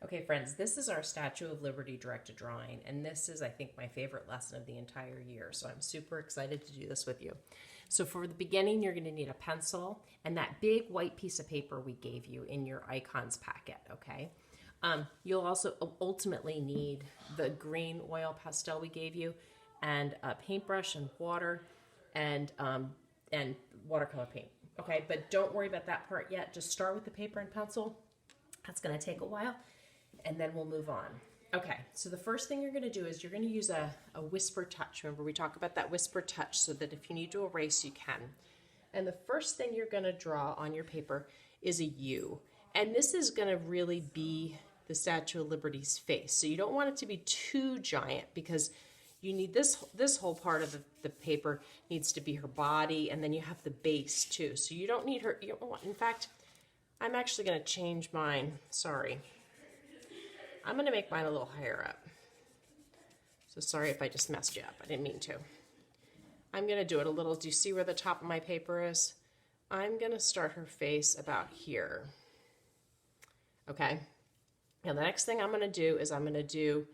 Okay, friends, this is our Statue of Liberty directed drawing, and this is, I think, my favorite lesson of the entire year. So I'm super excited to do this with you. So for the beginning, you're going to need a pencil and that big white piece of paper we gave you in your icons packet, okay? You'll also ultimately need the green oil pastel we gave you, and a paintbrush and water, and watercolor paint. Okay, but don't worry about that part yet. Just start with the paper and pencil. That's going to take a while, and then we'll move on. Okay, so the first thing you're going to do is you're going to use a whisper touch. Remember, we talk about that whisper touch so that if you need to erase, you can. And the first thing you're going to draw on your paper is a U. And this is going to really be the Statue of Liberty's face. So you don't want it to be too giant because you need this whole part of the paper needs to be her body, and then you have the base too. So you don't need her, in fact, I'm actually going to change mine. Sorry. I'm going to make mine a little higher up. So sorry if I just messed you up. I didn't mean to. I'm going to do it a little. Do you see where the top of my paper is? I'm going to start her face about here. Okay. Now the next thing I'm going to do is I'm going to do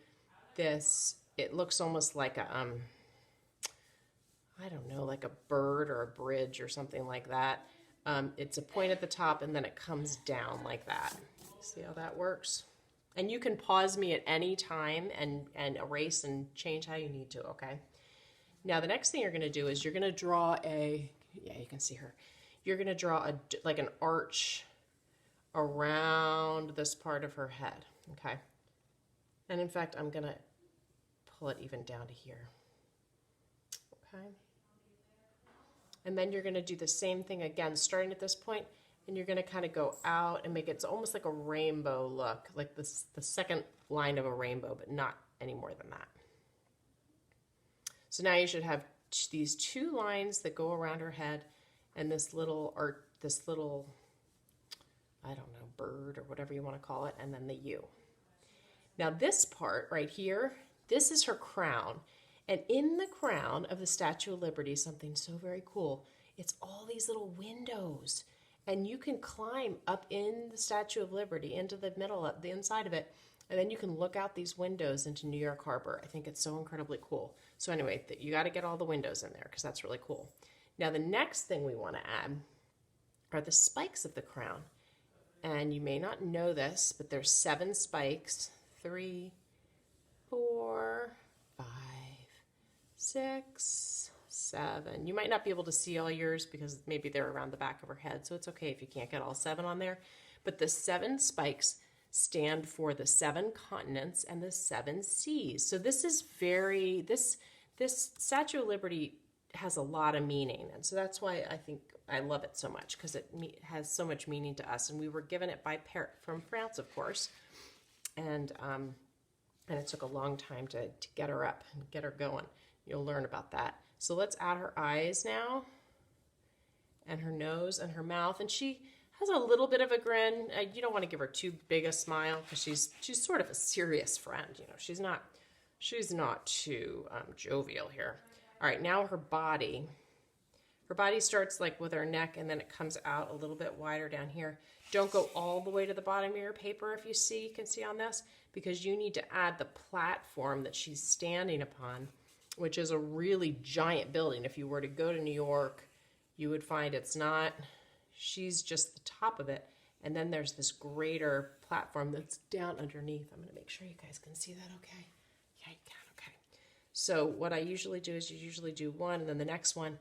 this. It looks almost like a, I don't know, like a bird or a bridge or something like that. It's a point at the top and then it comes down like that. See how that works? And you can pause me at any time and erase and change how you need to, okay? Now the next thing you're going to do is you're going to draw a, yeah, you can see her. You're going to draw like an arch around this part of her head, okay? And in fact, I'm going to pull it even down to here, okay? And then you're going to do the same thing again, starting at this point, and you're going to kind of go out and make it almost like a rainbow look, like this, the second line of a rainbow, but not any more than that. So now you should have these two lines that go around her head and this little art, this little, I don't know, bird or whatever you want to call it, and then the U. Now this part right here, this is her crown. And in the crown of the Statue of Liberty, something so very cool, it's all these little windows. And you can climb up in the Statue of Liberty into the middle, of the inside of it, and then you can look out these windows into New York Harbor. I think it's so incredibly cool. So anyway, you got to get all the windows in there because that's really cool. Now the next thing we want to add are the spikes of the crown. And you may not know this, but there's 7 spikes. 3, 4, 5, 6, 7. You might not be able to see all yours because maybe they're around the back of her head, so it's okay if you can't get all 7 on there. But the 7 spikes stand for the 7 continents and the 7 seas. So this is very, this Statue of Liberty has a lot of meaning, and so that's why I think I love it so much, because it has so much meaning to us. And we were given it by from France, of course, and it took a long time to get her up and get her going. You'll learn about that. So let's add her eyes now, and her nose and her mouth. And she has a little bit of a grin. You don't want to give her too big a smile because she's sort of a serious friend. You know, she's not too jovial here. All right, now her body. Her body starts like with her neck, and then it comes out a little bit wider down here. Don't go all the way to the bottom of your paper if you can see on this, because you need to add the platform that she's standing upon, which is a really giant building. If you were to go to New York, you would find it's not. She's just the top of it, and then there's this greater platform that's down underneath. I'm going to make sure you guys can see that okay. Yeah, you can, okay. So what I usually do is you usually do one, and then the next one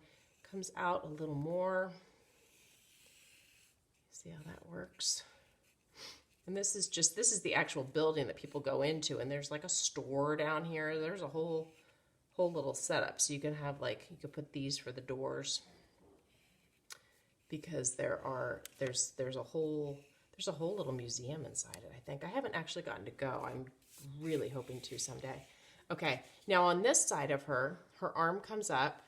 comes out a little more. See how that works? And this is the actual building that people go into, and there's like a store down here. There's a whole little setup. So you can have you could put these for the doors, because there's a whole little museum inside it, I think. I haven't actually gotten to go. I'm really hoping to someday. Okay, now on this side of her arm comes up,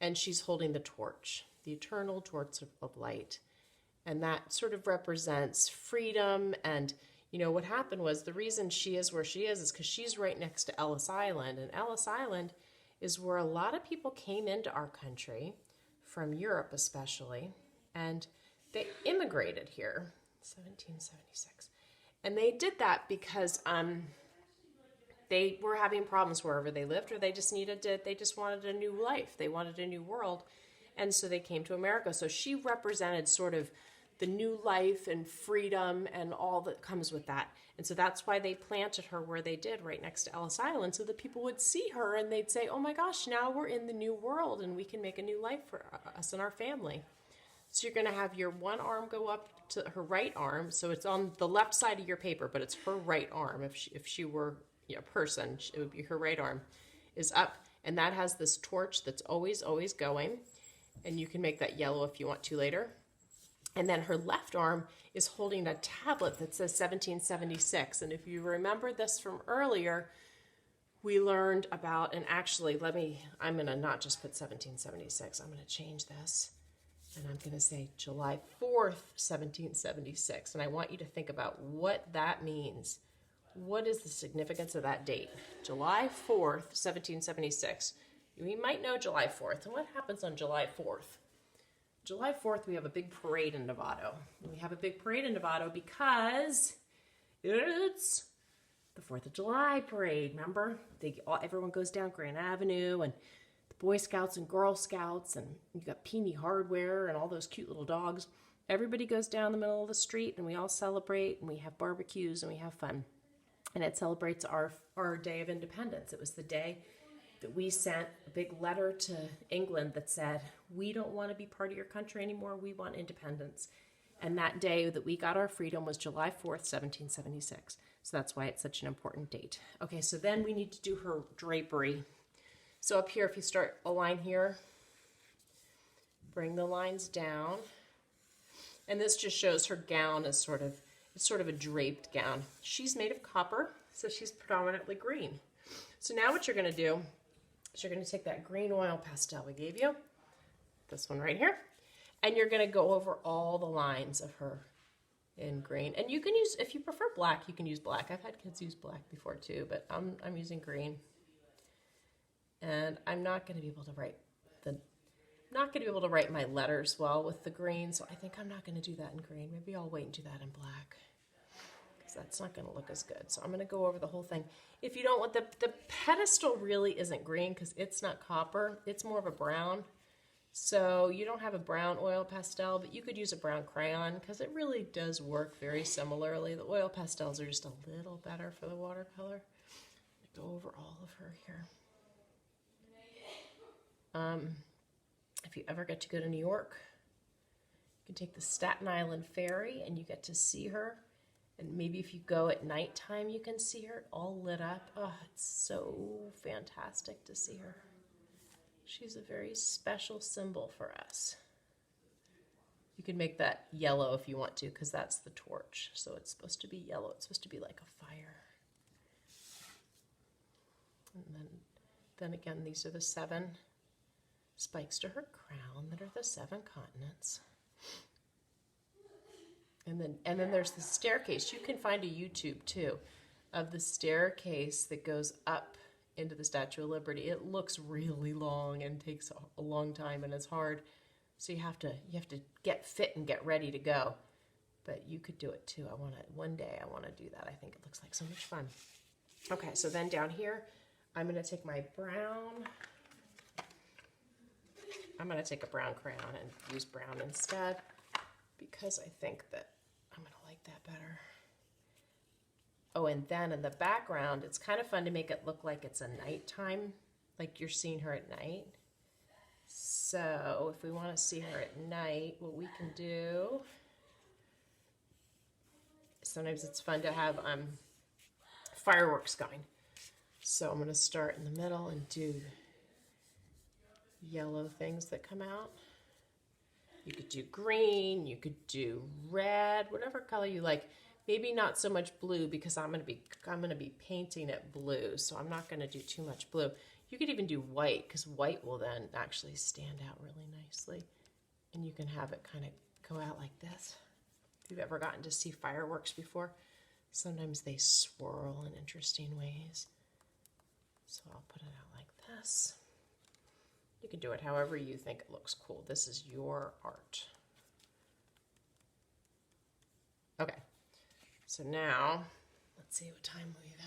and she's holding the torch, the eternal torch of light. And that sort of represents freedom. And, you know, what happened was the reason she is where she is because she's right next to Ellis Island. And Ellis Island is where a lot of people came into our country, from Europe especially, and they immigrated here, 1776. And they did that because they were having problems wherever they lived, or they just wanted a new life. They wanted a new world. And so they came to America. So she represented sort of the new life and freedom and all that comes with that. And so that's why they planted her where they did, right next to Ellis Island, so that people would see her and they'd say, oh my gosh, now we're in the new world and we can make a new life for us and our family. So you're going to have your one arm go up to her right arm. So it's on the left side of your paper, but it's her right arm. If she were a person, it would be her right arm is up. And that has this torch that's always, always going. And you can make that yellow if you want to later. And then her left arm is holding a tablet that says 1776. And if you remember this from earlier, we learned about, and actually, I'm going to not just put 1776. I'm going to change this. And I'm going to say July 4th, 1776. And I want you to think about what that means. What is the significance of that date? July 4th, 1776. You might know July 4th. And what happens on July 4th? July 4th, we have a big parade in Novato. And we have a big parade in Novato because it's the 4th of July parade, remember? Everyone goes down Grand Avenue, and the Boy Scouts and Girl Scouts, and you got Peony Hardware and all those cute little dogs. Everybody goes down the middle of the street, and we all celebrate, and we have barbecues, and we have fun. And it celebrates our Day of Independence. It was the day that we sent a big letter to England that said, we don't want to be part of your country anymore. We want independence. And that day that we got our freedom was July 4th, 1776. So that's why it's such an important date. Okay, so then we need to do her drapery. So up here, if you start a line here, bring the lines down. And this just shows her gown as sort of a draped gown. She's made of copper, so she's predominantly green. So now what you're going to do is you're going to take that green oil pastel we gave you, this one right here, and you're going to go over all the lines of her in green. And you can use, if you prefer black, you can use black. I've had kids use black before too, but I'm using green. And I'm not going to be able to write my letters well with the green, so I think I'm not going to do that in green. Maybe I'll wait and do that in black, because that's not going to look as good. So I'm going to go over the whole thing. If you don't want, the pedestal really isn't green because it's not copper. It's more of a brown. So you don't have a brown oil pastel, but you could use a brown crayon because it really does work very similarly. The oil pastels are just a little better for the watercolor. Go over all of her here. If you ever get to go to New York, you can take the Staten Island ferry and you get to see her. And maybe if you go at nighttime, you can see her all lit up. Oh, it's so fantastic to see her. She's a very special symbol for us. You can make that yellow if you want to, because that's the torch. So it's supposed to be yellow. It's supposed to be like a fire. And then again, these are the 7 spikes to her crown that are the 7 continents. And then there's the staircase. You can find a YouTube too of the staircase that goes up into the Statue of Liberty. It looks really long and takes a long time and it's hard. So you have to get fit and get ready to go. But you could do it too. One day I want to do that. I think it looks like so much fun. Okay, so then down here, I'm going to take my brown. I'm going to take a brown crayon and use brown instead because I think that I'm going to like that better. Oh, and then in the background, it's kind of fun to make it look like it's a nighttime, like you're seeing her at night. So if we want to see her at night, what we can do, sometimes it's fun to have fireworks going. So I'm going to start in the middle and do yellow things that come out. You could do green, you could do red, whatever color you like. Maybe not so much blue because I'm going to be painting it blue, so I'm not going to do too much blue. You could even do white because white will then actually stand out really nicely. And you can have it kind of go out like this. If you've ever gotten to see fireworks before, sometimes they swirl in interesting ways. So I'll put it out like this. You can do it however you think it looks cool. This is your art. Okay. So now, let's see what time we've